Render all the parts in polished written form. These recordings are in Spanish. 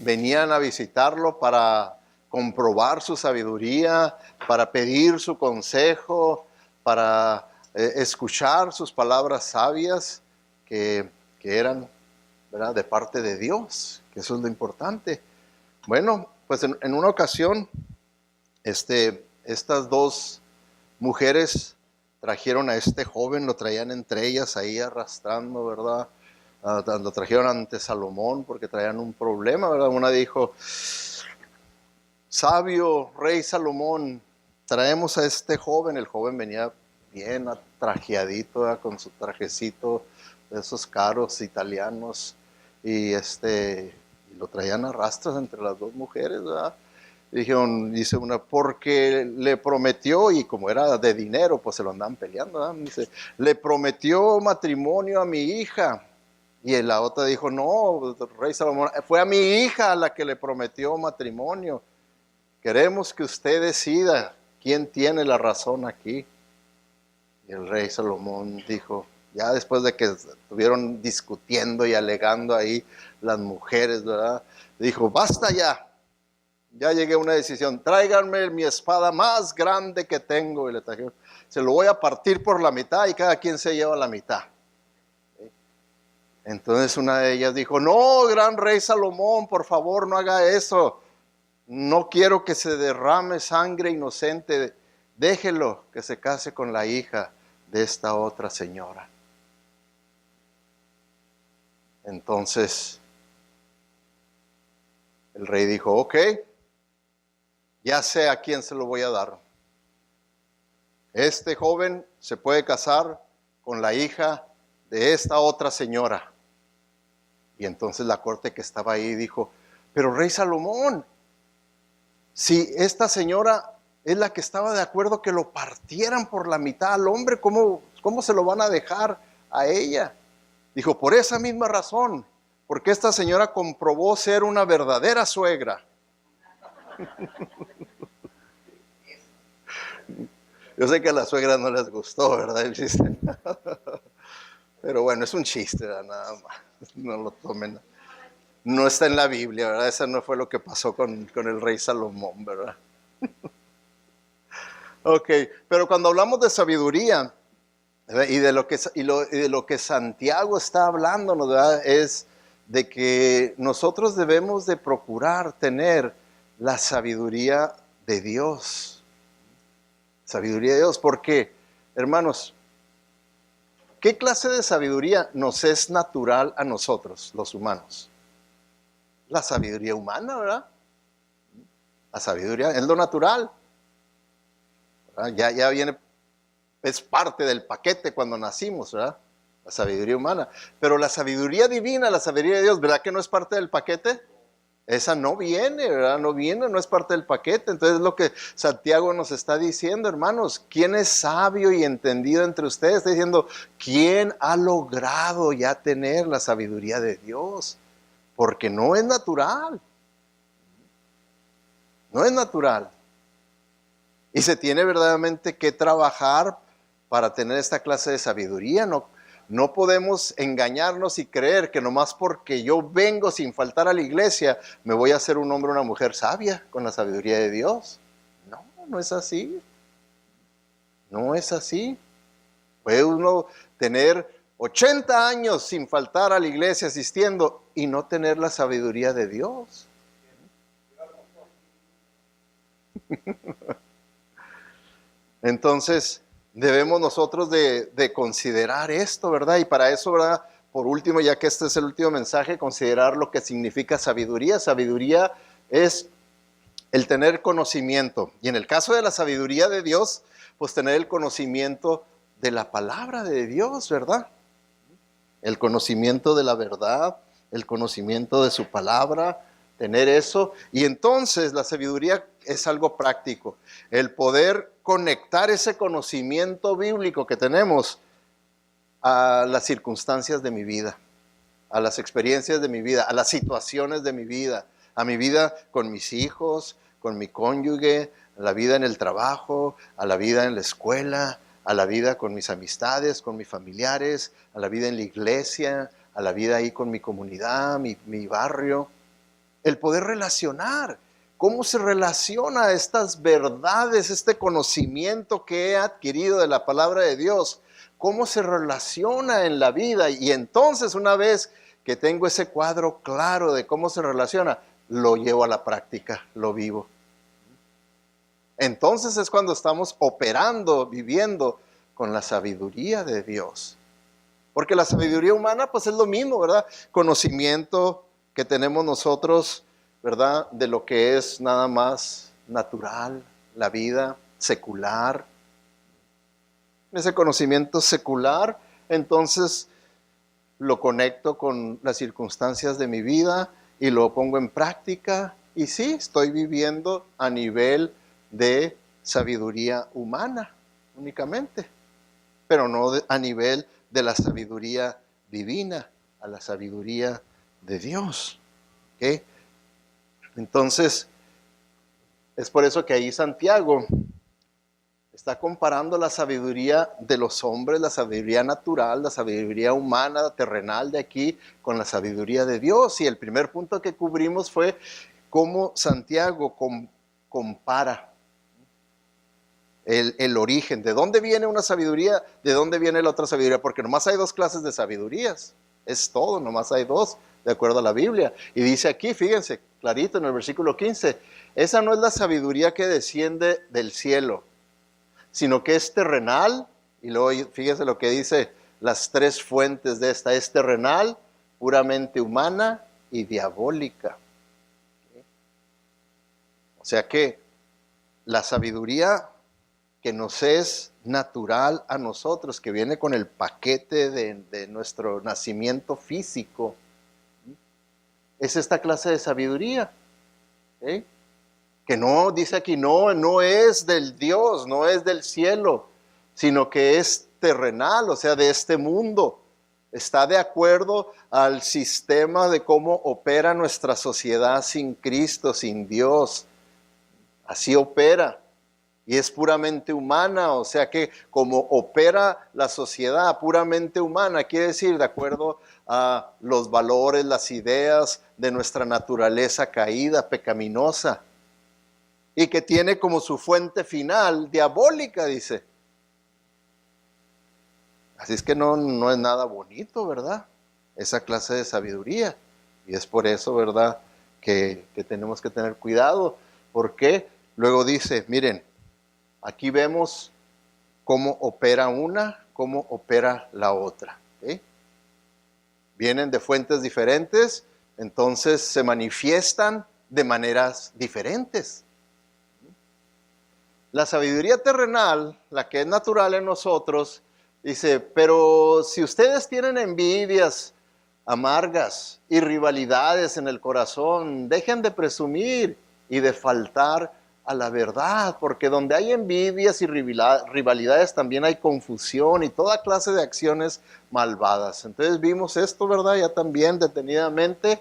venían a visitarlo para comprobar su sabiduría, para pedir su consejo, para escuchar sus palabras sabias que eran, ¿verdad?, de parte de Dios, que eso es lo importante. Bueno, pues en una ocasión, estas dos mujeres trajeron a este joven, lo traían entre ellas ahí arrastrando, ¿verdad? Lo trajeron ante Salomón porque traían un problema, ¿verdad? Una dijo: sabio rey Salomón, traemos a este joven. El joven venía bien trajeadito, ¿verdad?, con su trajecito de esos caros italianos, y lo traían a rastras entre las dos mujeres, ¿verdad? Dijeron, dice una, porque le prometió, y como era de dinero, pues se lo andaban peleando, ¿verdad? Dice, le prometió matrimonio a mi hija. Y la otra dijo, no, rey Salomón, fue a mi hija a la que le prometió matrimonio. Queremos que usted decida quién tiene la razón aquí. Y el rey Salomón dijo, ya después de que estuvieron discutiendo y alegando ahí las mujeres, ¿verdad?, dijo, basta ya. Ya llegué a una decisión, tráiganme mi espada más grande que tengo. Y le trajeron, se lo voy a partir por la mitad y cada quien se lleva la mitad. Entonces una de ellas dijo, no, gran rey Salomón, por favor no haga eso. No quiero que se derrame sangre inocente. Déjelo que se case con la hija de esta otra señora. Entonces el rey dijo, ok, ya sé a quién se lo voy a dar. Este joven se puede casar con la hija de esta otra señora. Y entonces la corte que estaba ahí dijo, pero rey Salomón, si esta señora es la que estaba de acuerdo que lo partieran por la mitad al hombre, ¿cómo se lo van a dejar a ella? Dijo, por esa misma razón, porque esta señora comprobó ser una verdadera suegra. Yo sé que a las suegras no les gustó, ¿verdad?, el chiste. Pero bueno, es un chiste, ¿verdad?, nada más. No lo tomen. No está en la Biblia, ¿verdad? Eso no fue lo que pasó con el rey Salomón, ¿verdad? Ok, pero cuando hablamos de sabiduría, ¿verdad?, y de lo que Santiago está hablándonos, ¿verdad?, es de que nosotros debemos de procurar tener la sabiduría de Dios. Sabiduría de Dios, porque, hermanos, ¿qué clase de sabiduría nos es natural a nosotros, los humanos? La sabiduría humana, ¿verdad? La sabiduría es lo natural, ¿verdad? Ya viene, es parte del paquete cuando nacimos, ¿verdad? La sabiduría humana. Pero la sabiduría divina, la sabiduría de Dios, ¿verdad que no es parte del paquete? Esa no viene, ¿verdad? No viene, no es parte del paquete. Entonces lo que Santiago nos está diciendo, hermanos, ¿quién es sabio y entendido entre ustedes? Está diciendo, ¿quién ha logrado ya tener la sabiduría de Dios? Porque no es natural. No es natural. Y se tiene verdaderamente que trabajar para tener esta clase de sabiduría. No podemos engañarnos y creer que nomás porque yo vengo sin faltar a la iglesia, me voy a hacer un hombre o una mujer sabia con la sabiduría de Dios. No, no es así. No es así. Puede uno tener 80 años sin faltar a la iglesia asistiendo y no tener la sabiduría de Dios. Entonces, debemos nosotros de considerar esto, ¿verdad? Y para eso, ¿verdad?, por último, ya que este es el último mensaje, considerar lo que significa sabiduría. Sabiduría es el tener conocimiento. Y en el caso de la sabiduría de Dios, pues tener el conocimiento de la palabra de Dios, ¿verdad? El conocimiento de la verdad, el conocimiento de su palabra, tener eso. Y entonces la sabiduría es algo práctico. El poder conectar ese conocimiento bíblico que tenemos a las circunstancias de mi vida, a las experiencias de mi vida, a las situaciones de mi vida, a mi vida con mis hijos, con mi cónyuge, a la vida en el trabajo, a la vida en la escuela, a la vida con mis amistades, con mis familiares, a la vida en la iglesia, a la vida ahí con mi comunidad, mi barrio. el poder relacionar. ¿Cómo se relaciona estas verdades, este conocimiento que he adquirido de la palabra de Dios? ¿Cómo se relaciona en la vida? Y entonces, una vez que tengo ese cuadro claro de cómo se relaciona, lo llevo a la práctica, lo vivo. Entonces es cuando estamos operando, viviendo con la sabiduría de Dios. Porque la sabiduría humana pues es lo mismo, ¿verdad? Conocimiento que tenemos nosotros, ¿verdad? De lo que es nada más natural, la vida secular. Ese conocimiento secular, entonces lo conecto con las circunstancias de mi vida y lo pongo en práctica. Y sí, estoy viviendo a nivel de sabiduría humana únicamente, pero no a nivel de la sabiduría divina, a la sabiduría de Dios. ¿Okay? Entonces, es por eso que ahí Santiago está comparando la sabiduría de los hombres, la sabiduría natural, la sabiduría humana, terrenal de aquí, con la sabiduría de Dios. Y el primer punto que cubrimos fue cómo Santiago compara el origen, de dónde viene una sabiduría, de dónde viene la otra sabiduría, porque nomás hay dos clases de sabidurías, es todo, nomás hay dos, de acuerdo a la Biblia. Y dice aquí, fíjense, clarito en el versículo 15, esa no es la sabiduría que desciende del cielo, sino que es terrenal, y luego fíjense lo que dice, las tres fuentes de esta, es terrenal, puramente humana y diabólica. O sea que la sabiduría que nos es natural a nosotros, que viene con el paquete de nuestro nacimiento físico, es esta clase de sabiduría, ¿eh? Que no, dice aquí, no es del Dios, no es del cielo, sino que es terrenal, o sea, de este mundo. Está de acuerdo al sistema de cómo opera nuestra sociedad sin Cristo, sin Dios. Así opera. Y es puramente humana, o sea que como opera la sociedad puramente humana, quiere decir de acuerdo a los valores, las ideas de nuestra naturaleza caída, pecaminosa, y que tiene como su fuente final diabólica, dice. Así es que no es nada bonito, ¿verdad? Esa clase de sabiduría. Y es por eso, ¿verdad? Que tenemos que tener cuidado. ¿Por qué? Luego dice, miren, aquí vemos cómo opera una, cómo opera la otra. ¿Okay? Vienen de fuentes diferentes, entonces se manifiestan de maneras diferentes. La sabiduría terrenal, la que es natural en nosotros, dice, pero si ustedes tienen envidias amargas y rivalidades en el corazón, dejen de presumir y de faltar a la verdad, porque donde hay envidias y rivalidades también hay confusión y toda clase de acciones malvadas. Entonces vimos esto, ¿verdad? Ya también detenidamente,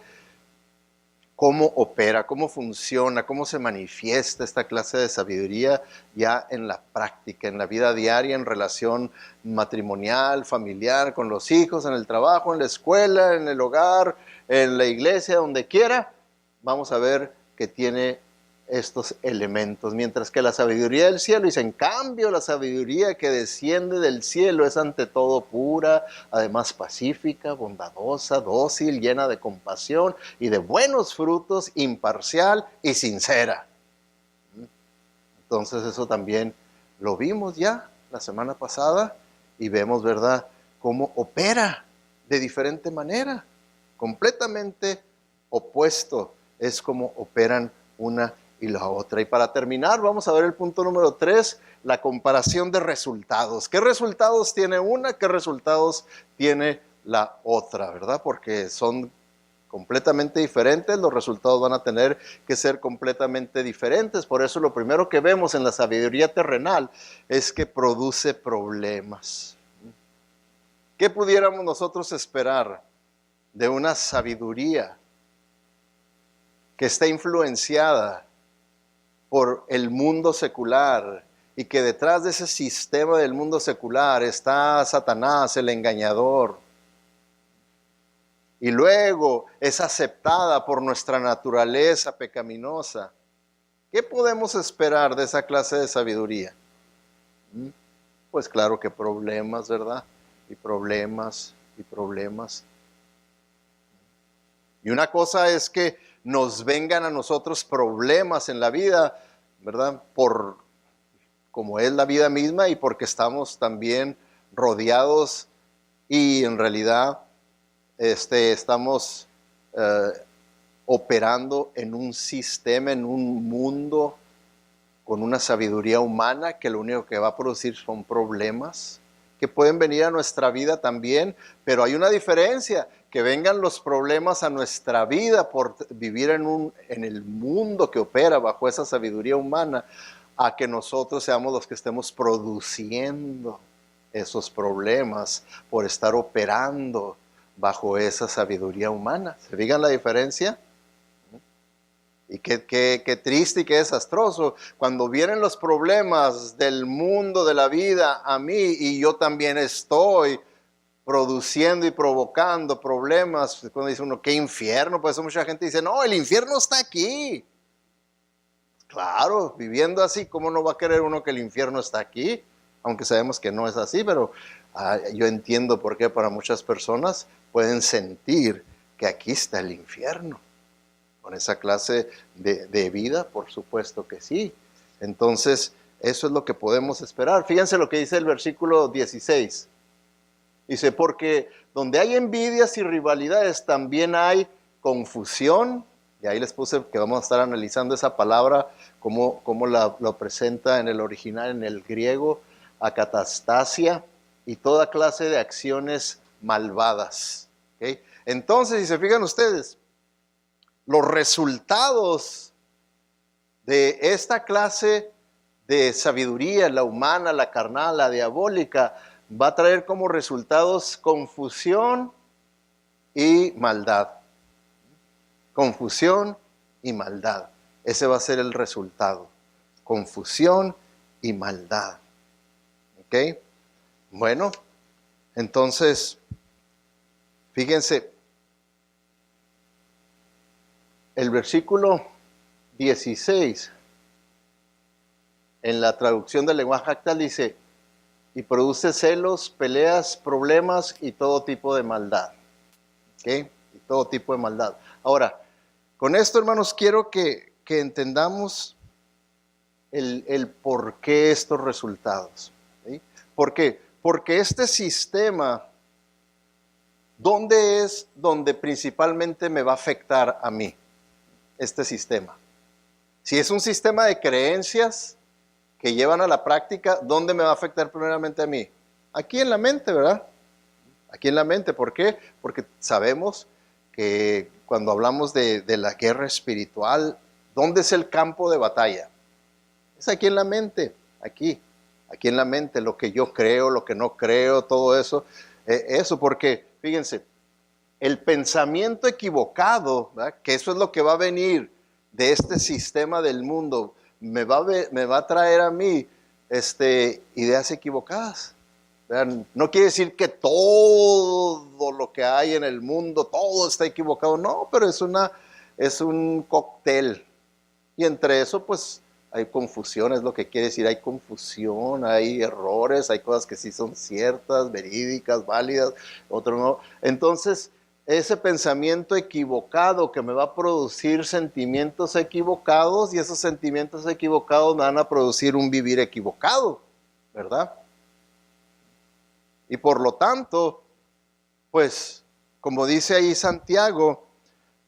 cómo opera, cómo funciona, cómo se manifiesta esta clase de sabiduría ya en la práctica, en la vida diaria, en relación matrimonial, familiar, con los hijos, en el trabajo, en la escuela, en el hogar, en la iglesia, donde quiera. Vamos a ver que tiene estos elementos, mientras que la sabiduría del cielo, dice, en cambio la sabiduría que desciende del cielo es ante todo pura, además pacífica, bondadosa, dócil, llena de compasión y de buenos frutos, imparcial y sincera. Entonces eso también lo vimos ya la semana pasada y vemos, ¿verdad?, cómo opera de diferente manera, completamente opuesto es como operan una y la otra. Y para terminar, vamos a ver el punto número 3, la comparación de resultados. ¿Qué resultados tiene una? ¿Qué resultados tiene la otra? ¿Verdad? Porque son completamente diferentes, los resultados van a tener que ser completamente diferentes. Por eso lo primero que vemos en la sabiduría terrenal es que produce problemas. ¿Qué pudiéramos nosotros esperar de una sabiduría que está influenciada por el mundo secular y que detrás de ese sistema del mundo secular está Satanás, el engañador? y luego es aceptada por nuestra naturaleza pecaminosa, ¿qué podemos esperar de esa clase de sabiduría? Pues claro que problemas, ¿verdad? Y problemas, y problemas. Y una cosa es que nos vengan a nosotros problemas en la vida, ¿verdad? Por como es la vida misma y porque estamos también rodeados y en realidad estamos operando en un sistema, en un mundo con una sabiduría humana que lo único que va a producir son problemas que pueden venir a nuestra vida también, pero hay una diferencia, que vengan los problemas a nuestra vida por vivir en el mundo que opera bajo esa sabiduría humana, a que nosotros seamos los que estemos produciendo esos problemas por estar operando bajo esa sabiduría humana. ¿Se fijan la diferencia? Y qué triste y qué desastroso cuando vienen los problemas del mundo, de la vida a mí, y yo también estoy produciendo y provocando problemas. Cuando dice uno, qué infierno, por eso mucha gente dice, no, el infierno está aquí. Claro, viviendo así, ¿cómo no va a querer uno que el infierno está aquí? Aunque sabemos que no es así, pero yo entiendo por qué para muchas personas pueden sentir que aquí está el infierno. Con esa clase de vida, por supuesto que sí. Entonces, eso es lo que podemos esperar. Fíjense lo que dice el versículo 16. Dice, porque donde hay envidias y rivalidades, también hay confusión. Y ahí les puse que vamos a estar analizando esa palabra, cómo lo presenta en el original, en el griego, acatastasia, y toda clase de acciones malvadas. ¿Okay? Entonces, si se fijan ustedes, los resultados de esta clase de sabiduría, la humana, la carnal, la diabólica, va a traer como resultados confusión y maldad. Confusión y maldad. Ese va a ser el resultado. Confusión y maldad. ¿Ok? Bueno, entonces, fíjense, el versículo 16, en la traducción del lenguaje actual dice, y produce celos, peleas, problemas y todo tipo de maldad. ¿Ok? Y todo tipo de maldad. Ahora, con esto, hermanos, quiero que entendamos el por qué estos resultados. ¿Sí? ¿Por qué? Porque este sistema, ¿dónde es donde principalmente me va a afectar a mí? Este sistema. Si es un sistema de creencias que llevan a la práctica, ¿dónde me va a afectar primeramente a mí? Aquí en la mente, ¿verdad? Aquí en la mente. ¿Por qué? Porque sabemos que cuando hablamos de la guerra espiritual, ¿dónde es el campo de batalla? Es aquí en la mente, aquí en la mente, lo que yo creo, lo que no creo, todo eso. Eso porque, fíjense, el pensamiento equivocado, ¿verdad? Que eso es lo que va a venir de este sistema del mundo, me va a traer a mí ideas equivocadas. ¿Verdad? No quiere decir que todo lo que hay en el mundo, todo está equivocado, no, pero es un cóctel. Y entre eso, pues, hay confusión, es lo que quiere decir, hay confusión, hay errores, hay cosas que sí son ciertas, verídicas, válidas, otras no. Entonces, ese pensamiento equivocado que me va a producir sentimientos equivocados, y esos sentimientos equivocados me van a producir un vivir equivocado, ¿verdad? Y por lo tanto, pues, como dice ahí Santiago,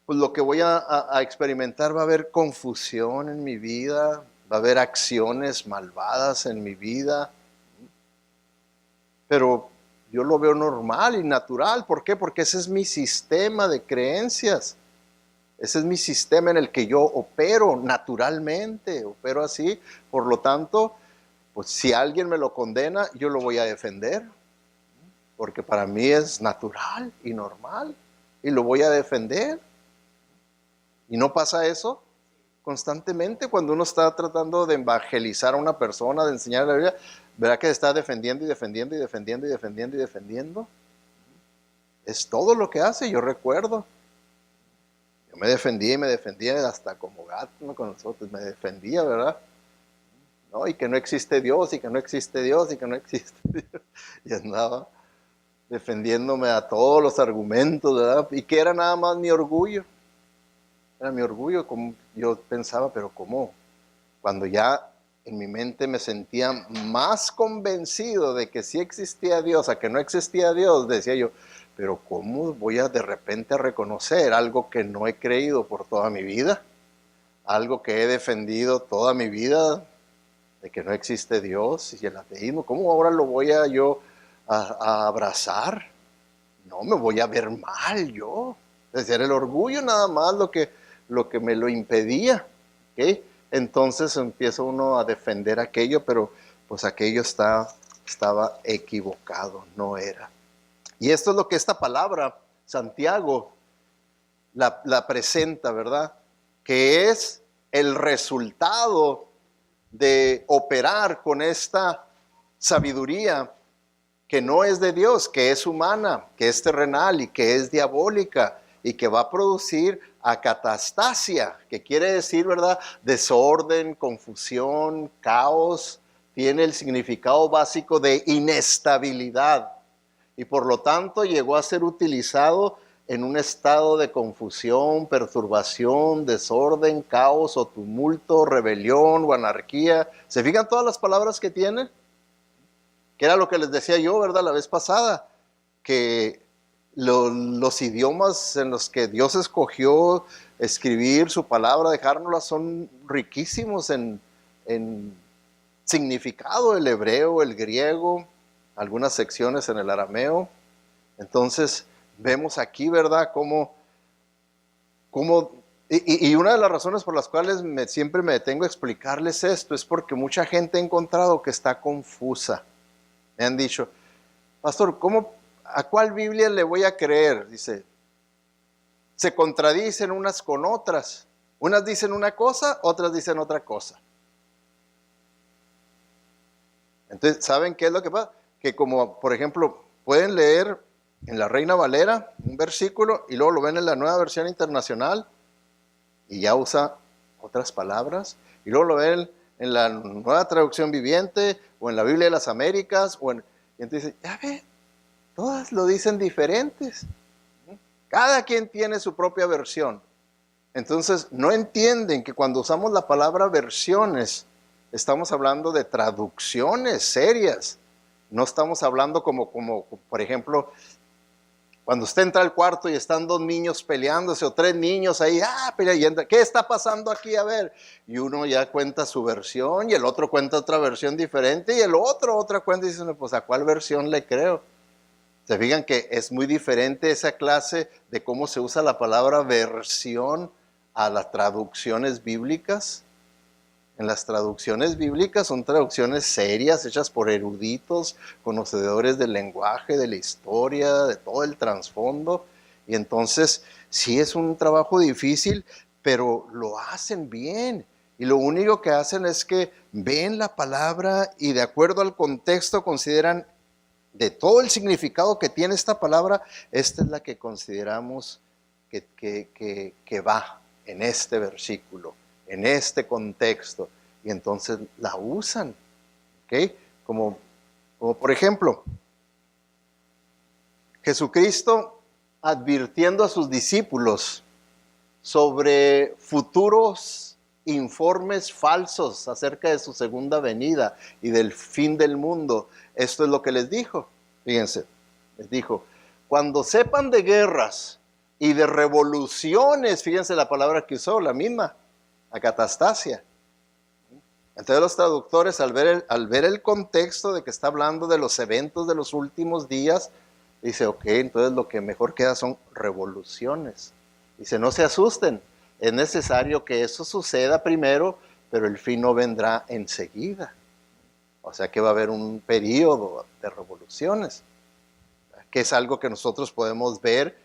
pues lo que voy a experimentar, va a haber confusión en mi vida, va a haber acciones malvadas en mi vida, pero yo lo veo normal y natural. ¿Por qué? Porque ese es mi sistema de creencias, ese es mi sistema en el que yo opero naturalmente, opero así. Por lo tanto, pues si alguien me lo condena, yo lo voy a defender, porque para mí es natural y normal, y lo voy a defender. ¿Y no pasa eso constantemente cuando uno está tratando de evangelizar a una persona, de enseñar la Biblia? ¿Verdad que está defendiendo y defendiendo y defendiendo y defendiendo y defendiendo? Es todo lo que hace, yo recuerdo. Yo me defendía y me defendía hasta como gato, ¿no? Con nosotros, me defendía, ¿verdad? ¿No? Y que no existe Dios, y que no existe Dios, y que no existe Dios. Y andaba defendiéndome a todos los argumentos, ¿verdad? Y que era nada más mi orgullo. Era mi orgullo, como yo pensaba, pero ¿cómo? Cuando ya en mi mente me sentía más convencido de que sí existía Dios, a que no existía Dios, decía yo, pero ¿cómo voy a de repente a reconocer algo que no he creído por toda mi vida? Algo que he defendido toda mi vida, de que no existe Dios y el ateísmo. ¿Cómo ahora lo voy a yo a abrazar? No, me voy a ver mal yo. Es decir, el orgullo nada más lo que me lo impedía. ¿Okay? Entonces empieza uno a defender aquello, pero pues aquello estaba equivocado, no era. Y esto es lo que esta palabra, Santiago, la presenta, ¿verdad? Que es el resultado de operar con esta sabiduría que no es de Dios, que es humana, que es terrenal y que es diabólica y que va a producir acatastasia, que quiere decir, ¿verdad? Desorden, confusión, caos, tiene el significado básico de inestabilidad y por lo tanto llegó a ser utilizado en un estado de confusión, perturbación, desorden, caos o tumulto, rebelión o anarquía. ¿Se fijan todas las palabras que tiene? Que era lo que les decía yo, ¿verdad? La vez pasada, que los idiomas en los que Dios escogió escribir su palabra, dejárnosla, son riquísimos en significado, el hebreo, el griego, algunas secciones en el arameo. Entonces, vemos aquí, ¿verdad? Y una de las razones por las cuales siempre me detengo a explicarles esto es porque mucha gente ha encontrado que está confusa. Me han dicho, pastor, ¿a cuál Biblia le voy a creer? Dice, se contradicen unas con otras. Unas dicen una cosa, otras dicen otra cosa. Entonces, ¿saben qué es lo que pasa? Que como, por ejemplo, pueden leer en la Reina Valera un versículo y luego lo ven en la Nueva Versión Internacional y ya usa otras palabras. Y luego lo ven en la Nueva Traducción Viviente o en la Biblia de las Américas. Y entonces, ya ve, todas lo dicen diferentes. Cada quien tiene su propia versión. Entonces, no entienden que cuando usamos la palabra versiones, estamos hablando de traducciones serias. No estamos hablando como por ejemplo, cuando usted entra al cuarto y están dos niños peleándose o tres niños ahí, peleando, ¿qué está pasando aquí? A ver. Y uno ya cuenta su versión y el otro cuenta otra versión diferente y el otro otra cuenta y dice, pues ¿a cuál versión le creo? Se fijan que es muy diferente esa clase de cómo se usa la palabra versión a las traducciones bíblicas. En las traducciones bíblicas son traducciones serias, hechas por eruditos, conocedores del lenguaje, de la historia, de todo el trasfondo. Y entonces sí es un trabajo difícil, pero lo hacen bien. Y lo único que hacen es que ven la palabra y de acuerdo al contexto consideran de todo el significado que tiene esta palabra, esta es la que consideramos que va en este versículo, en este contexto, y entonces la usan, ¿ok? Como por ejemplo, Jesucristo advirtiendo a sus discípulos sobre futuros informes falsos acerca de su segunda venida y del fin del mundo. Esto es lo que les dijo. Fíjense, les dijo, cuando sepan de guerras y de revoluciones, fíjense la palabra que usó, la misma, acatastasia. Entonces los traductores al ver el contexto de que está hablando de los eventos de los últimos días, dice, ok, entonces lo que mejor queda son revoluciones. Dice, no se asusten, es necesario que eso suceda primero, pero el fin no vendrá enseguida. O sea que va a haber un periodo de revoluciones, que es algo que nosotros podemos ver,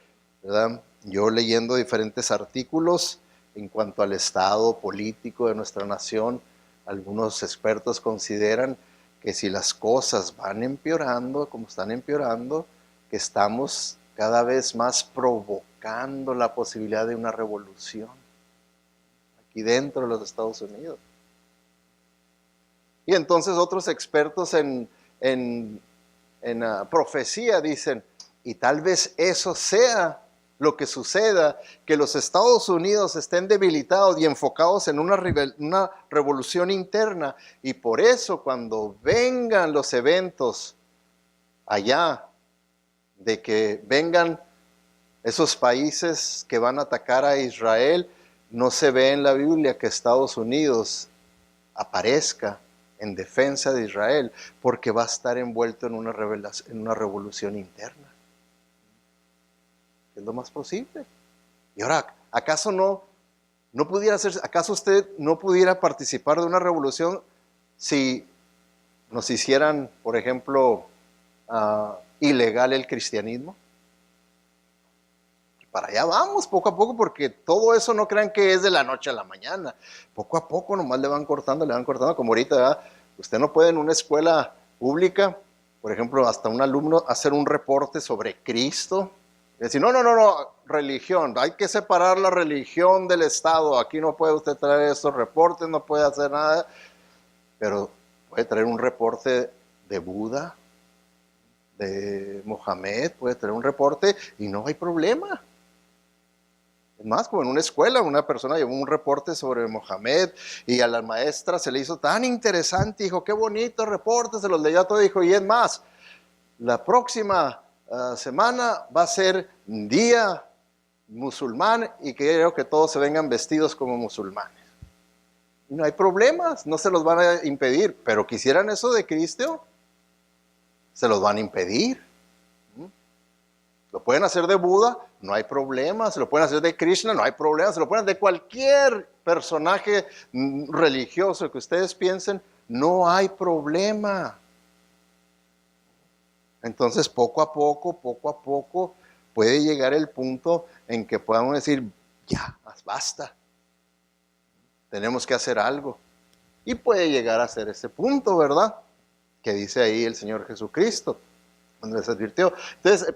¿verdad? Yo leyendo diferentes artículos en cuanto al estado político de nuestra nación, algunos expertos consideran que si las cosas van empeorando, como están empeorando, que estamos cada vez más provocando la posibilidad de una revolución aquí dentro de los Estados Unidos. Y entonces otros expertos en profecía dicen, y tal vez eso sea lo que suceda, que los Estados Unidos estén debilitados y enfocados en una revolución interna, y por eso cuando vengan los eventos allá, de que vengan esos países que van a atacar a Israel, no se ve en la Biblia que Estados Unidos aparezca en defensa de Israel, porque va a estar envuelto en una revolución interna. Es lo más posible. Y ahora, ¿acaso no pudiera ser, acaso usted no pudiera participar de una revolución si nos hicieran, por ejemplo, ilegal el cristianismo? Para allá vamos, poco a poco, porque todo eso no crean que es de la noche a la mañana. Poco a poco nomás le van cortando, como ahorita, ¿verdad? Usted no puede en una escuela pública, por ejemplo, hasta un alumno hacer un reporte sobre Cristo. Y decir, no, religión, hay que separar la religión del Estado. Aquí no puede usted traer estos reportes, no puede hacer nada. Pero puede traer un reporte de Buda, de Mohamed, puede traer un reporte y no hay problema. Es más, como en una escuela, una persona llevó un reporte sobre Mohamed y a la maestra se le hizo tan interesante, dijo, qué bonito reporte, se los leyó todo, dijo, y es más, la próxima semana va a ser día musulmán y quiero que todos se vengan vestidos como musulmanes. Y no hay problemas, no se los van a impedir, pero quisieran eso de Cristo, se los van a impedir. Lo pueden hacer de Buda, no hay problema. Se lo pueden hacer de Krishna, no hay problema. Se lo pueden hacer de cualquier personaje religioso que ustedes piensen, no hay problema. Entonces, poco a poco, puede llegar el punto en que podamos decir, ya, basta. Tenemos que hacer algo. Y puede llegar a ser ese punto, ¿verdad? Que dice ahí el Señor Jesucristo, cuando les advirtió. Entonces,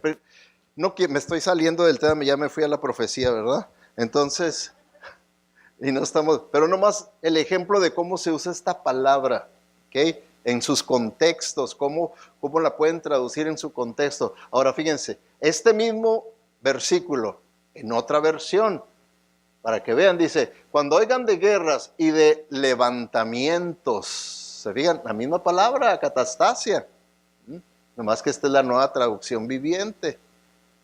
no, me estoy saliendo del tema, ya me fui a la profecía, ¿verdad? Entonces, y no estamos, pero nomás el ejemplo de cómo se usa esta palabra, ¿ok? En sus contextos, cómo la pueden traducir en su contexto. Ahora fíjense, este mismo versículo, en otra versión, para que vean, dice, cuando oigan de guerras y de levantamientos, se fijan, la misma palabra, catastasia, nomás que esta es la nueva traducción viviente.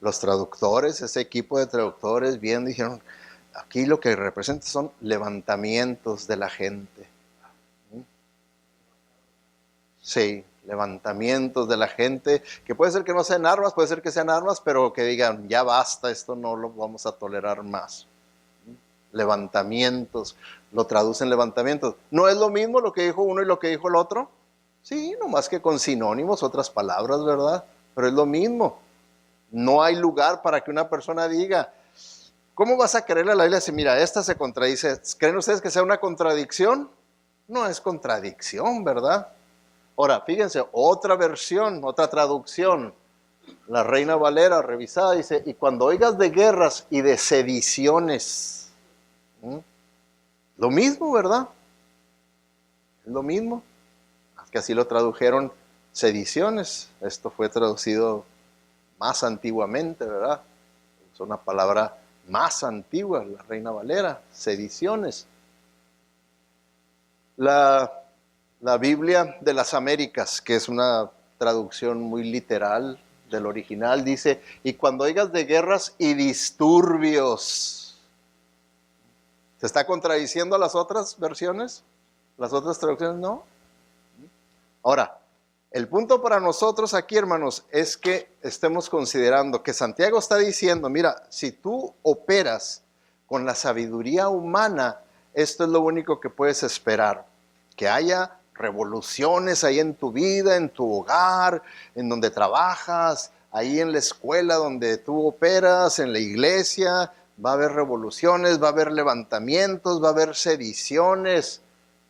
Los traductores, ese equipo de traductores, bien dijeron, aquí lo que representa son levantamientos de la gente. Sí, levantamientos de la gente, que puede ser que no sean armas, puede ser que sean armas, pero que digan, ya basta, esto no lo vamos a tolerar más. Levantamientos, lo traducen levantamientos. ¿No es lo mismo lo que dijo uno y lo que dijo el otro? Sí, nomás que con sinónimos, otras palabras, ¿verdad? Pero es lo mismo. No hay lugar para que una persona diga, ¿cómo vas a creerle a la Biblia si mira, esta se contradice? ¿Creen ustedes que sea una contradicción? No es contradicción, ¿verdad? Ahora, fíjense, otra versión, otra traducción, la Reina Valera revisada, dice, y cuando oigas de guerras y de sediciones, lo mismo, ¿verdad? Es lo mismo, es que así lo tradujeron sediciones, esto fue traducido más antiguamente, ¿verdad? Es una palabra más antigua, la Reina Valera, sediciones. La Biblia de las Américas, que es una traducción muy literal del original, dice, y cuando oigas de guerras y disturbios. ¿Se está contradiciendo a las otras versiones? ¿Las otras traducciones no? Ahora, el punto para nosotros aquí, hermanos, es que estemos considerando que Santiago está diciendo, mira, si tú operas con la sabiduría humana, esto es lo único que puedes esperar, que haya revoluciones ahí en tu vida, en tu hogar, en donde trabajas, ahí en la escuela donde tú operas, en la iglesia, va a haber revoluciones, va a haber levantamientos, va a haber sediciones,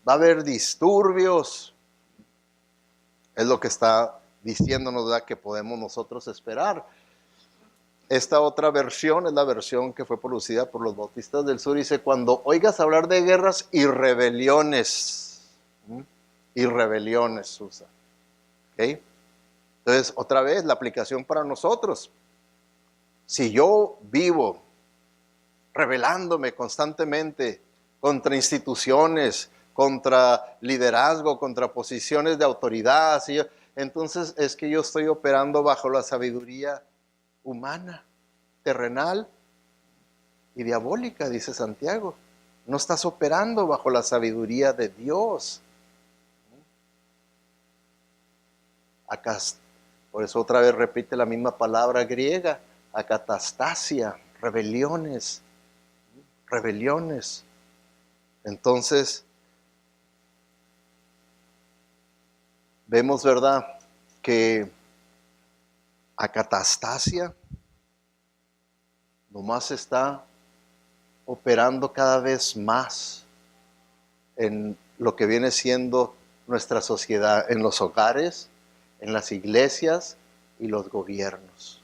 va a haber disturbios. Es lo que está diciéndonos, ¿verdad?, que podemos nosotros esperar. Esta otra versión es la versión que fue producida por los Bautistas del Sur. Dice, cuando oigas hablar de guerras y rebeliones. Y rebeliones usa. ¿Okay? Entonces, otra vez, la aplicación para nosotros. Si yo vivo rebelándome constantemente contra instituciones, contra liderazgo, contra posiciones de autoridad, entonces es que yo estoy operando bajo la sabiduría humana, terrenal y diabólica, dice Santiago. No estás operando bajo la sabiduría de Dios. Acá, por eso otra vez repite la misma palabra griega, acatastasia, rebeliones. Rebeliones. Entonces, vemos, ¿verdad?, que acatastasia nomás está operando cada vez más en lo que viene siendo nuestra sociedad, en los hogares, en las iglesias y los gobiernos.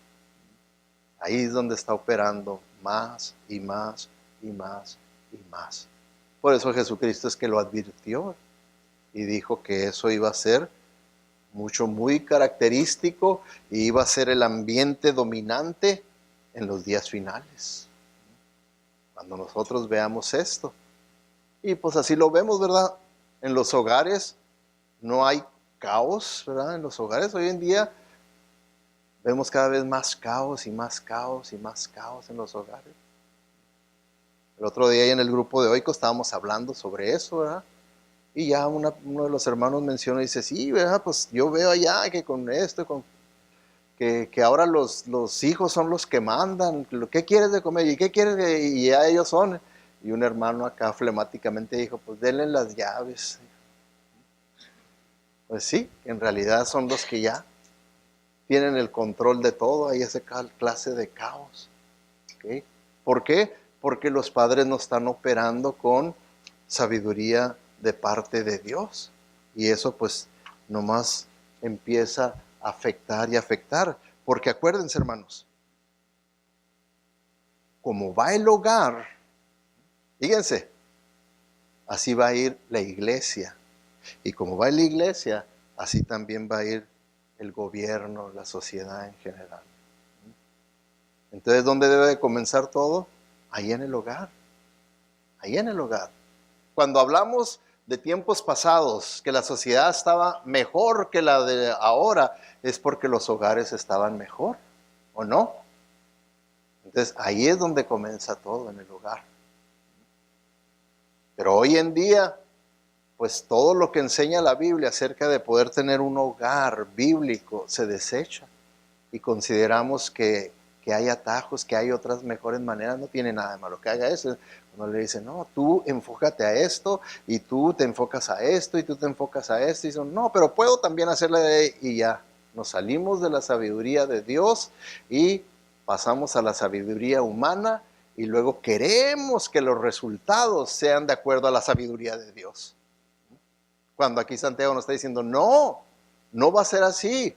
Ahí es donde está operando más y más y más y más. Por eso Jesucristo es que lo advirtió y dijo que eso iba a ser muy característico y iba a ser el ambiente dominante en los días finales. Cuando nosotros veamos esto. Y pues así lo vemos, ¿verdad? En los hogares no hay caos, ¿verdad? En los hogares hoy en día vemos cada vez más caos y más caos y más caos en los hogares. El otro día en el grupo de Oico estábamos hablando sobre eso, ¿verdad? Y ya uno de los hermanos menciona y dice, sí, ¿verdad? Pues yo veo allá que con esto, que ahora los hijos son los que mandan. ¿Qué quieres de comer? ¿Y qué quieres? Y ya ellos son. Y un hermano acá flemáticamente dijo, pues denle las llaves. Pues sí, en realidad son los que ya tienen el control de todo. Hay esa clase de caos. ¿Okay? ¿Por qué? Porque los padres no están operando con sabiduría de parte de Dios. Y eso pues nomás empieza a afectar y afectar. Porque acuérdense, hermanos, como va el hogar, fíjense, así va a ir la iglesia. Y como va la iglesia, así también va a ir el gobierno, la sociedad en general. Entonces, ¿dónde debe de comenzar todo? Ahí en el hogar. Ahí en el hogar. Cuando hablamos de tiempos pasados, que la sociedad estaba mejor que la de ahora, es porque los hogares estaban mejor, ¿o no? Entonces, ahí es donde comienza todo, en el hogar. Pero hoy en día, pues todo lo que enseña la Biblia acerca de poder tener un hogar bíblico se desecha. Y consideramos que hay atajos, que hay otras mejores maneras. No tiene nada de malo que haga eso. Uno le dice, no, tú enfócate a esto, y tú te enfocas a esto, y tú te enfocas a esto. Y dicen, no, pero puedo también hacerle de... Y ya, nos salimos de la sabiduría de Dios y pasamos a la sabiduría humana, y luego queremos que los resultados sean de acuerdo a la sabiduría de Dios. Cuando aquí Santiago nos está diciendo, no, no va a ser así.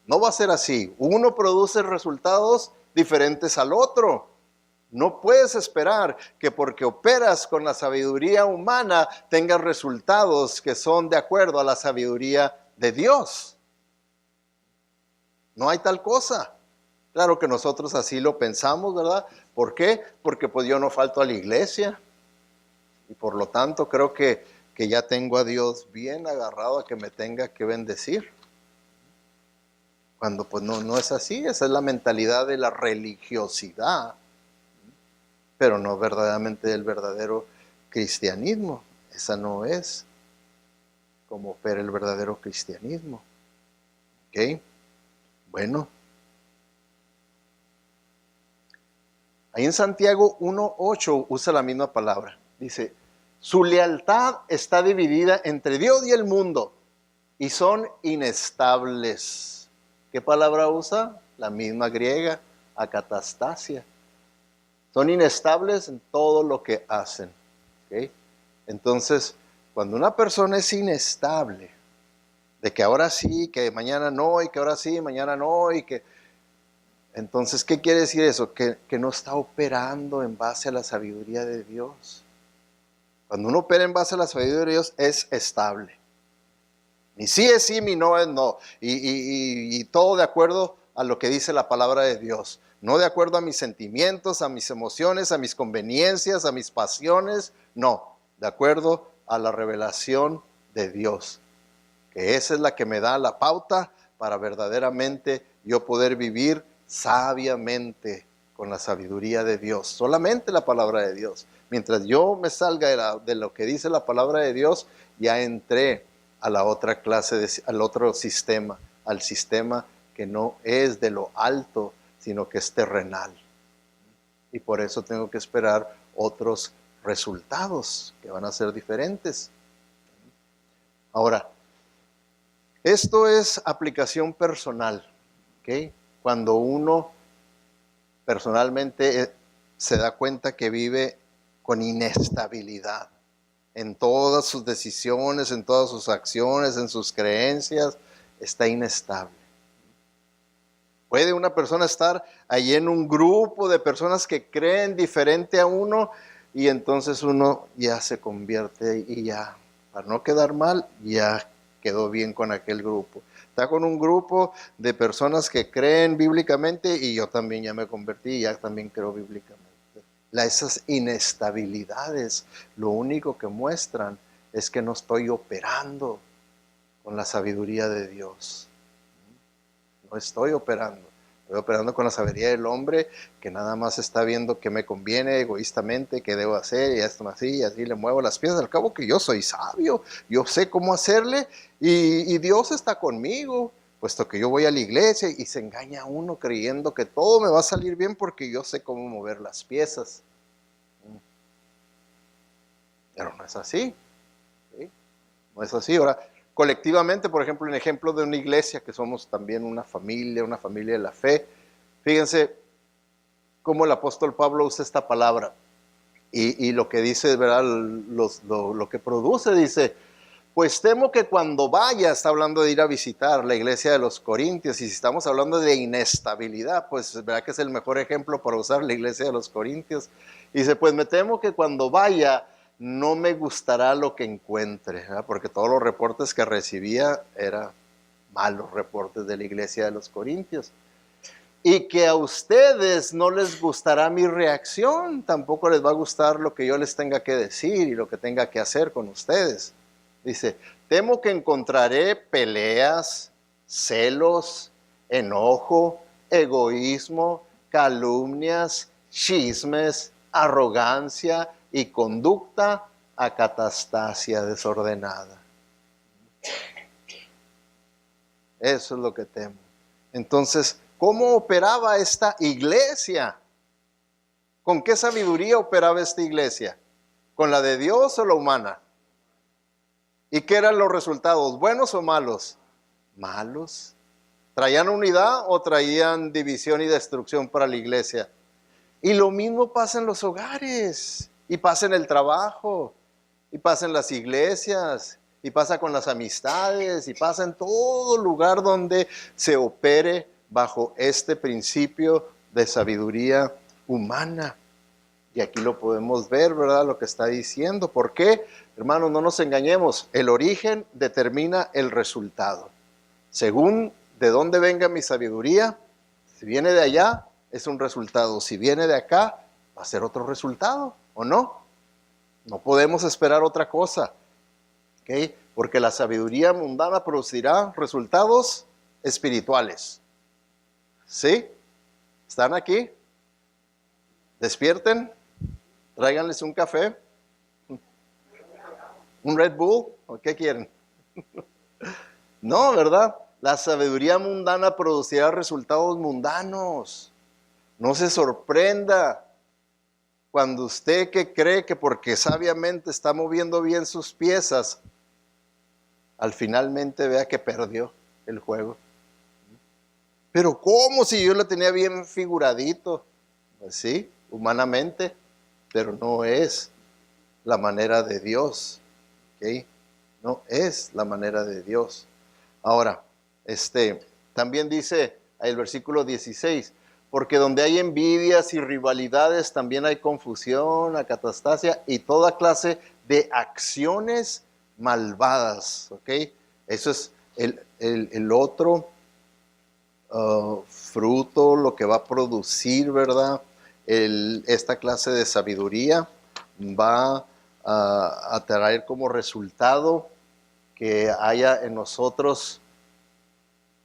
No va a ser así. Uno produce resultados diferentes al otro. No puedes esperar que porque operas con la sabiduría humana tengas resultados que son de acuerdo a la sabiduría de Dios. No hay tal cosa. Claro que nosotros así lo pensamos, ¿verdad? ¿Por qué? Porque pues yo no falto a la iglesia y por lo tanto creo que ya tengo a Dios bien agarrado a que me tenga que bendecir. Cuando pues no es así, esa es la mentalidad de la religiosidad, pero no verdaderamente del verdadero cristianismo. Esa no es como opera el verdadero cristianismo. ¿Ok? Bueno. Ahí en Santiago 1:8 usa la misma palabra. Dice, su lealtad está dividida entre Dios y el mundo y son inestables. ¿Qué palabra usa? La misma griega, acatastasia. Son inestables en todo lo que hacen. ¿Okay? Entonces, cuando una persona es inestable, de que ahora sí, que mañana no, y que ahora sí, mañana no, y que Entonces, ¿qué quiere decir eso? Que no está operando en base a la sabiduría de Dios. Cuando uno opera en base a la sabiduría de Dios, es estable. Mi sí es sí, mi no es no. Y todo de acuerdo a lo que dice la palabra de Dios. No de acuerdo a mis sentimientos, a mis emociones, a mis conveniencias, a mis pasiones. No, de acuerdo a la revelación de Dios. Que esa es la que me da la pauta para verdaderamente yo poder vivir sabiamente con la sabiduría de Dios. Solamente la palabra de Dios. Mientras yo me salga de lo que dice la palabra de Dios, ya entré a la otra clase, al otro sistema, al sistema que no es de lo alto, sino que es terrenal. Y por eso tengo que esperar otros resultados que van a ser diferentes. Ahora, esto es aplicación personal, ¿ok? Cuando uno personalmente se da cuenta que vive con inestabilidad en todas sus decisiones, en todas sus acciones, en sus creencias, está inestable. Puede una persona estar ahí en un grupo de personas que creen diferente a uno y entonces uno ya se convierte y ya, para no quedar mal, ya quedó bien con aquel grupo. Está con un grupo de personas que creen bíblicamente y yo también ya me convertí y ya también creo bíblicamente. Esas inestabilidades lo único que muestran es que no estoy operando con la sabiduría de Dios. No estoy operando. Estoy operando con la sabiduría del hombre que nada más está viendo qué me conviene egoístamente, qué debo hacer, y esto así, y así le muevo las piezas. Al cabo que yo soy sabio, yo sé cómo hacerle, y Dios está conmigo, puesto que yo voy a la iglesia, y se engaña uno creyendo que todo me va a salir bien porque yo sé cómo mover las piezas. Pero no es así, ¿sí? No es así. Ahora, colectivamente, por ejemplo, en ejemplo de una iglesia, que somos también una familia de la fe, fíjense cómo el apóstol Pablo usa esta palabra y lo que dice, ¿verdad? Lo que produce, dice, pues temo que cuando vaya, está hablando de ir a visitar la iglesia de los Corintios, y si estamos hablando de inestabilidad, pues verdad que es el mejor ejemplo para usar la iglesia de los Corintios. Y dice, pues me temo que cuando vaya no me gustará lo que encuentre, ¿verdad? Porque todos los reportes que recibía eran malos reportes de la iglesia de los Corintios. Y que a ustedes no les gustará mi reacción, tampoco les va a gustar lo que yo les tenga que decir y lo que tenga que hacer con ustedes. Dice, temo que encontraré peleas, celos, enojo, egoísmo, calumnias, chismes, arrogancia y conducta acatastasia desordenada. Eso es lo que temo. Entonces, ¿cómo operaba esta iglesia? ¿Con qué sabiduría operaba esta iglesia? ¿Con la de Dios o la humana? ¿Y qué eran los resultados? ¿Buenos o malos? Malos. ¿Traían unidad o traían división y destrucción para la iglesia? Y lo mismo pasa en los hogares, y pasa en el trabajo, y pasa en las iglesias, y pasa con las amistades, y pasa en todo lugar donde se opere bajo este principio de sabiduría humana. Y aquí lo podemos ver, ¿verdad? Lo que está diciendo. ¿Por qué? Hermanos, no nos engañemos. El origen determina el resultado. Según de dónde venga mi sabiduría, si viene de allá, es un resultado. Si viene de acá, va a ser otro resultado, ¿o no? No podemos esperar otra cosa, ¿ok? Porque la sabiduría mundana producirá resultados espirituales. ¿Sí? ¿Están aquí? Despierten, tráiganles un café, un Red Bull, ¿o qué quieren? No, ¿verdad? La sabiduría mundana producirá resultados mundanos. No se sorprenda cuando usted que cree que porque sabiamente está moviendo bien sus piezas, al finalmente vea que perdió el juego. Pero ¿cómo si yo lo tenía bien figuradito? Pues sí, humanamente, pero no es la manera de Dios, ¿ok? No es la manera de Dios. Ahora, también dice el versículo 16, Porque donde hay envidias y rivalidades también hay confusión, acatastasia y toda clase de acciones malvadas, ¿ok? Eso es el otro fruto, lo que va a producir, ¿verdad? Esta clase de sabiduría va a traer como resultado que haya en nosotros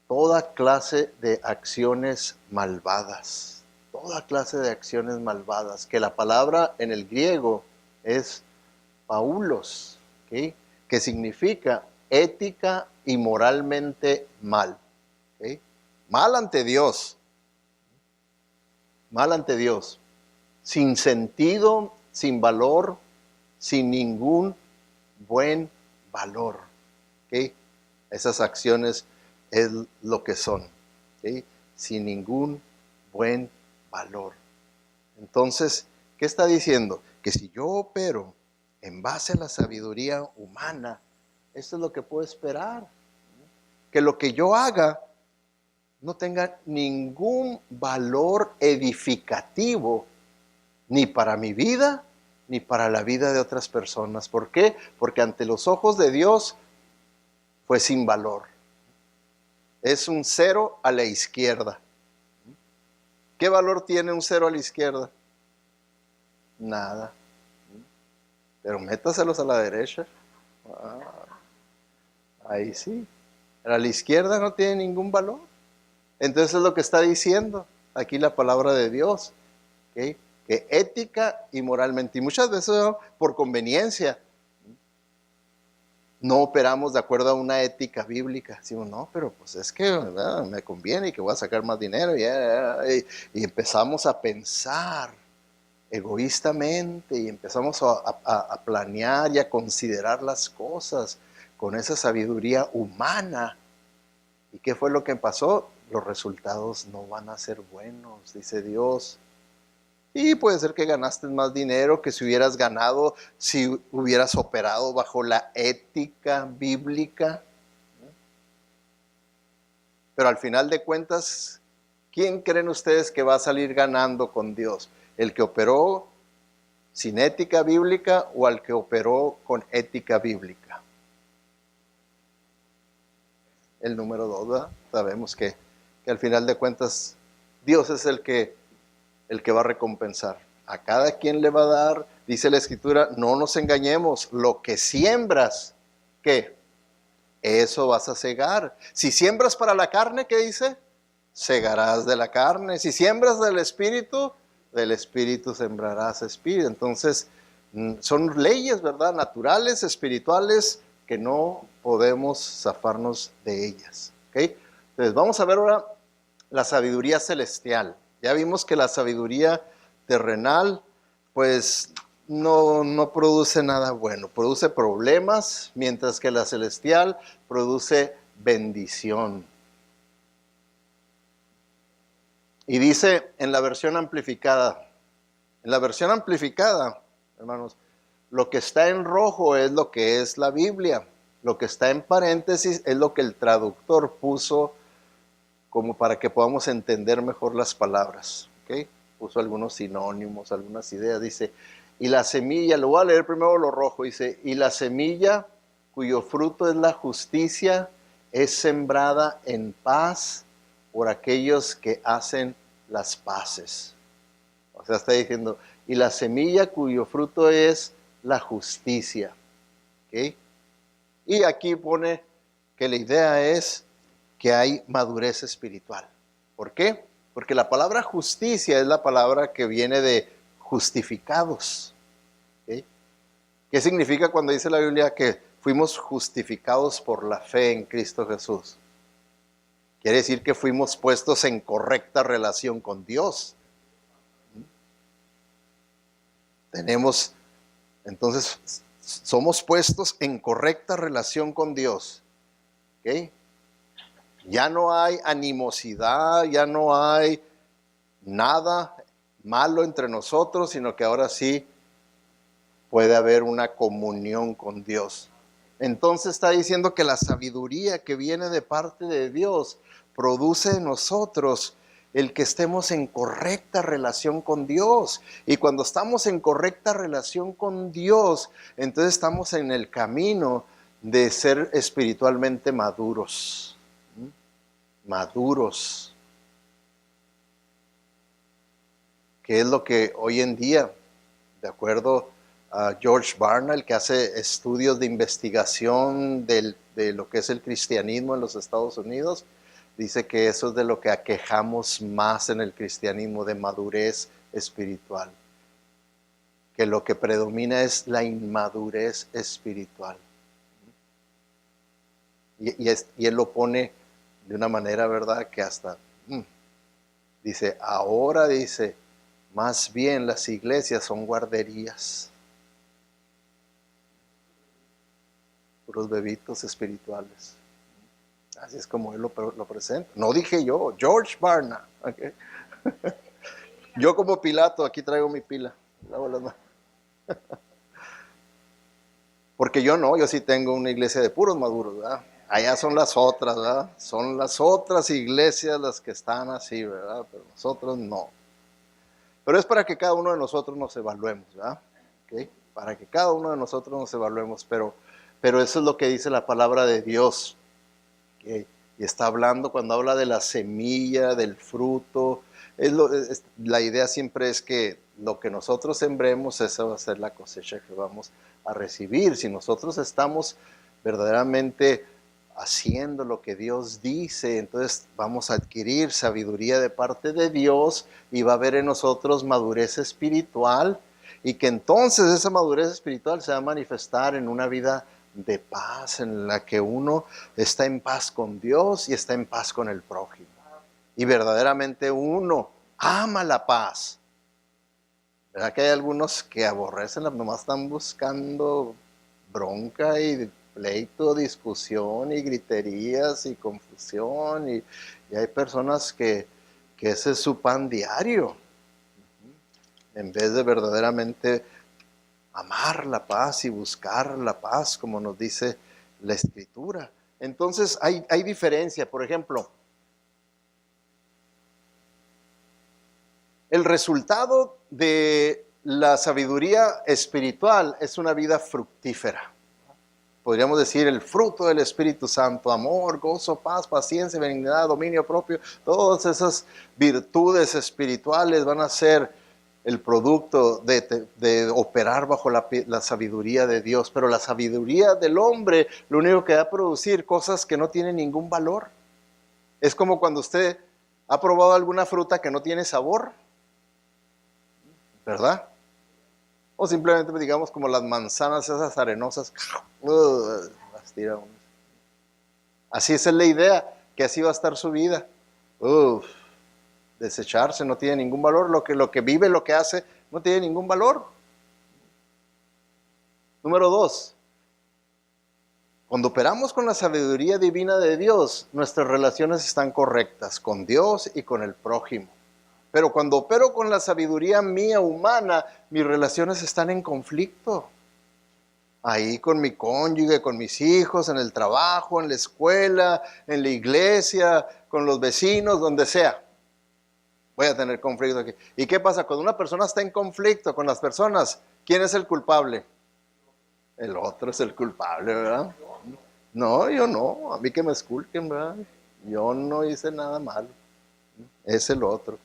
toda clase de acciones malvadas, toda clase de acciones malvadas, que la palabra en el griego es paulos, ¿okay? Que significa ética y moralmente mal, ¿okay? Mal ante Dios, mal ante Dios, sin sentido, sin valor, sin ningún buen valor, ¿okay? Esas acciones es lo que son, ¿okay? Sin ningún buen valor. Entonces, ¿qué está diciendo? Que si yo opero en base a la sabiduría humana, esto es lo que puedo esperar. Que lo que yo haga no tenga ningún valor edificativo, ni para mi vida, ni para la vida de otras personas. ¿Por qué? Porque ante los ojos de Dios fue sin valor. Es un cero a la izquierda. ¿Qué valor tiene un cero a la izquierda? Nada. Pero métaselos a la derecha. Ahí sí. A la izquierda no tiene ningún valor. Entonces es lo que está diciendo aquí la palabra de Dios. ¿Okay? Que ética y moralmente, y muchas veces por conveniencia, no operamos de acuerdo a una ética bíblica. Decimos, no, pero pues es que ¿verdad? Me conviene y que voy a sacar más dinero. Y empezamos a pensar egoístamente y empezamos a planear y a considerar las cosas con esa sabiduría humana. ¿Y qué fue lo que pasó? Los resultados no van a ser buenos, dice Dios. Y puede ser que ganaste más dinero que si hubieras ganado, si hubieras operado bajo la ética bíblica. Pero al final de cuentas, ¿quién creen ustedes que va a salir ganando con Dios? ¿El que operó sin ética bíblica o al que operó con ética bíblica? El número 2, ¿verdad? Sabemos que al final de cuentas Dios es el que va a recompensar. A cada quien le va a dar, dice la Escritura, no nos engañemos, lo que siembras, ¿qué? Eso vas a segar. Si siembras para la carne, ¿qué dice? Segarás de la carne. Si siembras del Espíritu sembrarás espíritu. Entonces, son leyes, ¿verdad? Naturales, espirituales, que no podemos zafarnos de ellas. ¿Okay? Entonces, vamos a ver ahora la sabiduría celestial. Ya vimos que la sabiduría terrenal, pues no produce nada bueno, produce problemas, mientras que la celestial produce bendición. Y dice en la versión amplificada, hermanos, lo que está en rojo es lo que es la Biblia, lo que está en paréntesis es lo que el traductor puso como para que podamos entender mejor las palabras, ¿okay? Puso algunos sinónimos, algunas ideas, dice, y la semilla, lo voy a leer primero lo rojo, dice, y la semilla cuyo fruto es la justicia es sembrada en paz por aquellos que hacen las paces. O sea, está diciendo, y la semilla cuyo fruto es la justicia, ¿ok? Y aquí pone que la idea es que hay madurez espiritual. ¿Por qué? Porque la palabra justicia es la palabra que viene de justificados. ¿Okay? ¿Qué significa cuando dice la Biblia que fuimos justificados por la fe en Cristo Jesús? Quiere decir que fuimos puestos en correcta relación con Dios. Entonces, somos puestos en correcta relación con Dios. ¿Okay? Ya no hay animosidad, ya no hay nada malo entre nosotros, sino que ahora sí puede haber una comunión con Dios. Entonces está diciendo que la sabiduría que viene de parte de Dios produce en nosotros el que estemos en correcta relación con Dios. Y cuando estamos en correcta relación con Dios, entonces estamos en el camino de ser espiritualmente maduros. Maduros. Que es lo que hoy en día, de acuerdo a George Barna, el que hace estudios de investigación de lo que es el cristianismo en los Estados Unidos, dice que eso es de lo que aquejamos más en el cristianismo, de madurez espiritual. Que lo que predomina es la inmadurez espiritual. Y él lo pone de una manera, ¿verdad?, que hasta, dice, ahora dice, más bien las iglesias son guarderías. Puros bebitos espirituales. Así es como él lo presenta. No dije yo, George Barna. Okay. Yo como Pilato, aquí traigo mi pila. Porque yo sí tengo una iglesia de puros maduros, ¿verdad? Allá son las otras, ¿verdad? Son las otras iglesias las que están así, ¿verdad? Pero nosotros no. Pero es para que cada uno de nosotros nos evaluemos, ¿verdad? ¿Okay? Para que cada uno de nosotros nos evaluemos, pero eso es lo que dice la palabra de Dios. ¿Okay? Y está hablando, cuando habla de la semilla, del fruto, la idea siempre es que lo que nosotros sembremos, esa va a ser la cosecha que vamos a recibir. Si nosotros estamos verdaderamente haciendo lo que Dios dice, entonces vamos a adquirir sabiduría de parte de Dios y va a haber en nosotros madurez espiritual, y que entonces esa madurez espiritual se va a manifestar en una vida de paz, en la que uno está en paz con Dios y está en paz con el prójimo. Y verdaderamente uno ama la paz. ¿Verdad que hay algunos que aborrecen, nomás están buscando bronca y pleito, discusión y griterías y confusión? Y hay personas que ese es su pan diario, en vez de verdaderamente amar la paz y buscar la paz, como nos dice la Escritura. Entonces hay diferencia. Por ejemplo, el resultado de la sabiduría espiritual es una vida fructífera. Podríamos decir el fruto del Espíritu Santo: amor, gozo, paz, paciencia, benignidad, dominio propio. Todas esas virtudes espirituales van a ser el producto de operar bajo la sabiduría de Dios. Pero la sabiduría del hombre lo único que va a producir cosas que no tienen ningún valor. Es como cuando usted ha probado alguna fruta que no tiene sabor, ¿verdad? O simplemente, digamos, como las manzanas esas arenosas, las tira uno. Así es la idea, que así va a estar su vida. Desecharse, no tiene ningún valor. Lo que vive, lo que hace, no tiene ningún valor. Número 2. Cuando operamos con la sabiduría divina de Dios, nuestras relaciones están correctas con Dios y con el prójimo. Pero cuando opero con la sabiduría mía humana, mis relaciones están en conflicto. Ahí con mi cónyuge, con mis hijos, en el trabajo, en la escuela, en la iglesia, con los vecinos, donde sea. Voy a tener conflicto aquí. ¿Y qué pasa? Cuando una persona está en conflicto con las personas, ¿quién es el culpable? El otro es el culpable, ¿verdad? No, yo no. A mí que me esculquen, ¿verdad? Yo no hice nada malo. Es el otro.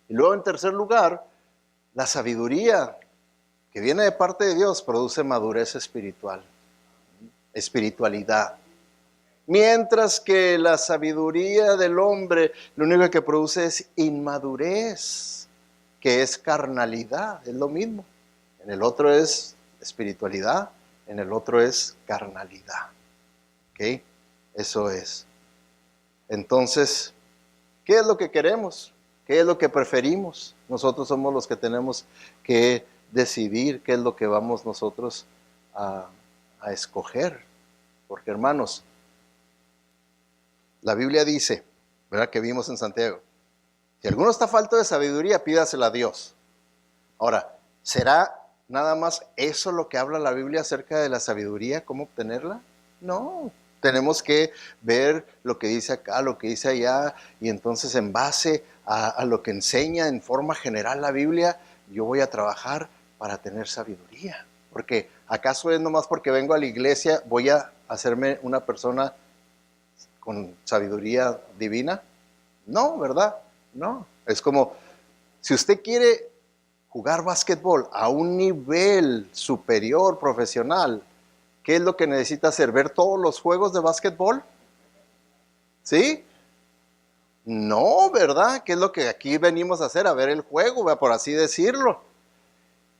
Y luego, en tercer lugar, la sabiduría que viene de parte de Dios produce madurez espiritual, espiritualidad. Mientras que la sabiduría del hombre lo único que produce es inmadurez, que es carnalidad, es lo mismo. En el otro es espiritualidad, en el otro es carnalidad. ¿Ok? Eso es. Entonces, ¿qué es lo que queremos? ¿Qué es lo que preferimos? Nosotros somos los que tenemos que decidir qué es lo que vamos nosotros a escoger. Porque, hermanos, la Biblia dice, ¿verdad?, que vimos en Santiago: si alguno está falto de sabiduría, pídasela a Dios. Ahora, ¿será nada más eso lo que habla la Biblia acerca de la sabiduría? ¿Cómo obtenerla? No. Tenemos que ver lo que dice acá, lo que dice allá, y entonces en base a lo que enseña en forma general la Biblia, yo voy a trabajar para tener sabiduría. Porque ¿acaso es nomás porque vengo a la iglesia voy a hacerme una persona con sabiduría divina? No, ¿verdad? No. Es como, si usted quiere jugar básquetbol a un nivel superior, profesional, ¿qué es lo que necesita hacer? ¿Ver todos los juegos de básquetbol? ¿Sí? No, ¿verdad? ¿Qué es lo que aquí venimos a hacer? A ver el juego, ¿verdad? Por así decirlo.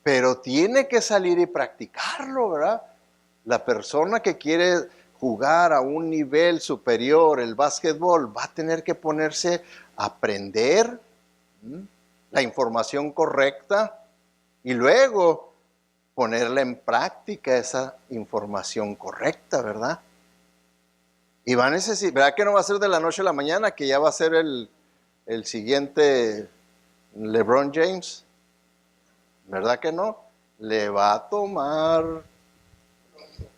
Pero tiene que salir y practicarlo, ¿verdad? La persona que quiere jugar a un nivel superior el básquetbol va a tener que ponerse a aprender la información correcta y luego ponerla en práctica esa información correcta, ¿verdad? Y va a necesitar, ¿verdad que no va a ser de la noche a la mañana, que ya va a ser el siguiente LeBron James? ¿Verdad que no? Le va a tomar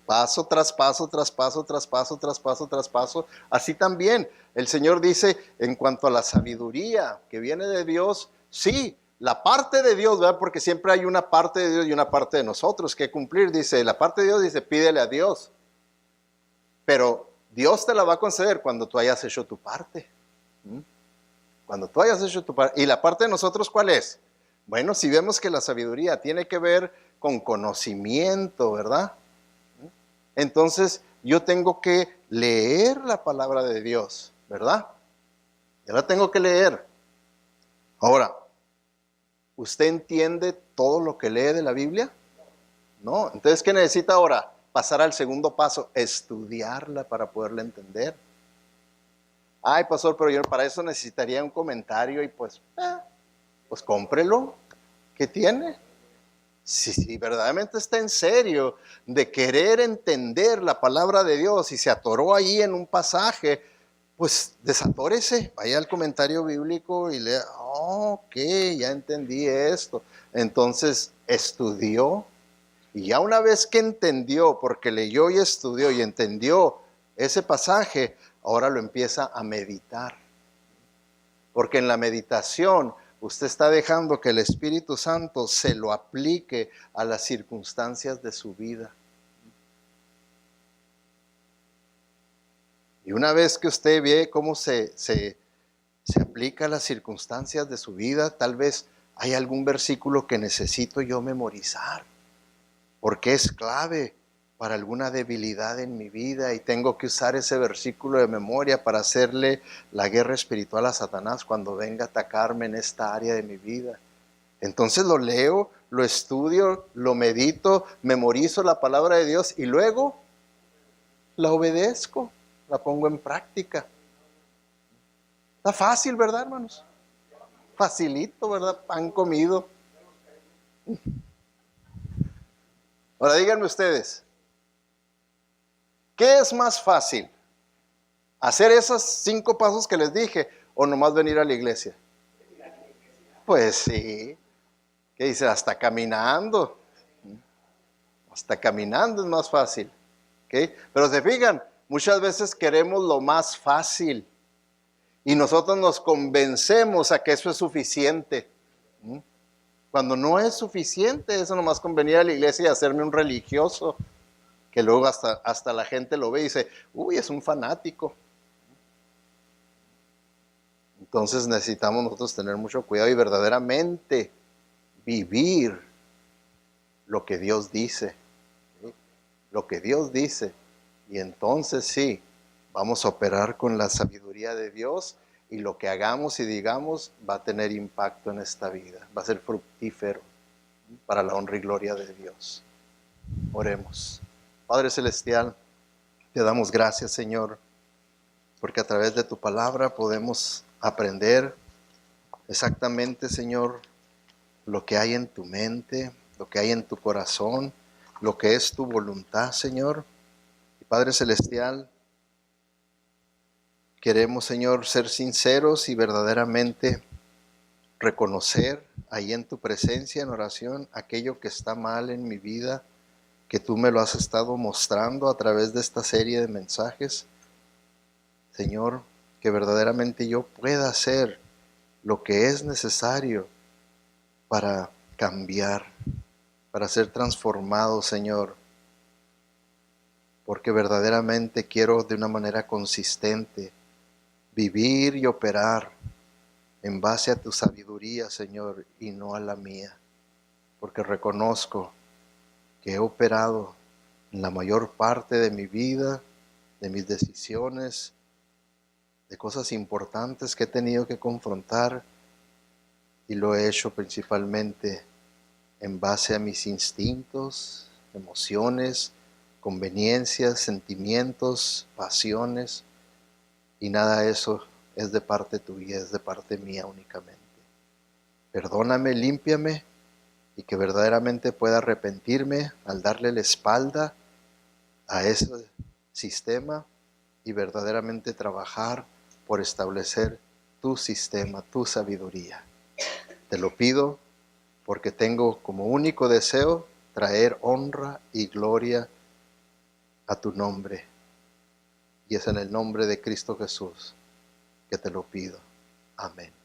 paso tras paso, tras paso, tras paso, tras paso, tras paso. Así también el Señor dice en cuanto a la sabiduría que viene de Dios, sí, la parte de Dios, ¿verdad? Porque siempre hay una parte de Dios y una parte de nosotros que cumplir. Dice, la parte de Dios dice, pídele a Dios. Pero Dios te la va a conceder cuando tú hayas hecho tu parte. Cuando tú hayas hecho tu parte. ¿Y la parte de nosotros cuál es? Bueno, si vemos que la sabiduría tiene que ver con conocimiento, ¿verdad? Entonces yo tengo que leer la palabra de Dios, ¿verdad? Yo la tengo que leer. Ahora, ¿usted entiende todo lo que lee de la Biblia? No. Entonces, ¿qué necesita ahora? Pasar al segundo paso, estudiarla para poderla entender. Ay, pastor, pero yo para eso necesitaría un comentario y pues cómprelo. ¿Qué tiene? Si verdaderamente está en serio de querer entender la palabra de Dios y se atoró ahí en un pasaje, pues desatórese, vaya al comentario bíblico y lea, ok, ya entendí esto. Entonces estudió y ya una vez que entendió, porque leyó y estudió y entendió ese pasaje, ahora lo empieza a meditar. Porque en la meditación usted está dejando que el Espíritu Santo se lo aplique a las circunstancias de su vida. Y una vez que usted ve cómo se aplica a las circunstancias de su vida, tal vez hay algún versículo que necesito yo memorizar, porque es clave para alguna debilidad en mi vida y tengo que usar ese versículo de memoria para hacerle la guerra espiritual a Satanás cuando venga a atacarme en esta área de mi vida. Entonces lo leo, lo estudio, lo medito, memorizo la palabra de Dios y luego la obedezco, la pongo en práctica. Está fácil, ¿verdad, hermanos? Facilito, ¿verdad? Pan comido. Ahora díganme ustedes, ¿qué es más fácil? ¿Hacer esos 5 pasos que les dije o nomás venir a la iglesia? Pues sí. ¿Qué dice? Hasta caminando. Hasta caminando es más fácil. ¿Okay? Pero se fijan, muchas veces queremos lo más fácil y nosotros nos convencemos a que eso es suficiente. Cuando no es suficiente, eso nomás con venir a la iglesia y hacerme un religioso, que luego hasta la gente lo ve y dice, uy, es un fanático. Entonces necesitamos nosotros tener mucho cuidado y verdaderamente vivir lo que Dios dice. ¿Sí? Lo que Dios dice. Y entonces sí, vamos a operar con la sabiduría de Dios y lo que hagamos y digamos va a tener impacto en esta vida. Va a ser fructífero para la honra y gloria de Dios. Oremos. Padre Celestial, te damos gracias, Señor, porque a través de tu palabra podemos aprender exactamente, Señor, lo que hay en tu mente, lo que hay en tu corazón, lo que es tu voluntad, Señor. Y Padre Celestial, queremos, Señor, ser sinceros y verdaderamente reconocer ahí en tu presencia en oración aquello que está mal en mi vida, que tú me lo has estado mostrando a través de esta serie de mensajes. Señor, que verdaderamente yo pueda hacer lo que es necesario para cambiar, para ser transformado, Señor, porque verdaderamente quiero de una manera consistente vivir y operar en base a tu sabiduría, Señor, y no a la mía, porque reconozco que he operado en la mayor parte de mi vida, de mis decisiones, de cosas importantes que he tenido que confrontar, y lo he hecho principalmente en base a mis instintos, emociones, conveniencias, sentimientos, pasiones, y nada de eso es de parte tuya, es de parte mía únicamente. Perdóname, límpiame, y que verdaderamente pueda arrepentirme al darle la espalda a ese sistema y verdaderamente trabajar por establecer tu sistema, tu sabiduría. Te lo pido porque tengo como único deseo traer honra y gloria a tu nombre. Y es en el nombre de Cristo Jesús que te lo pido. Amén.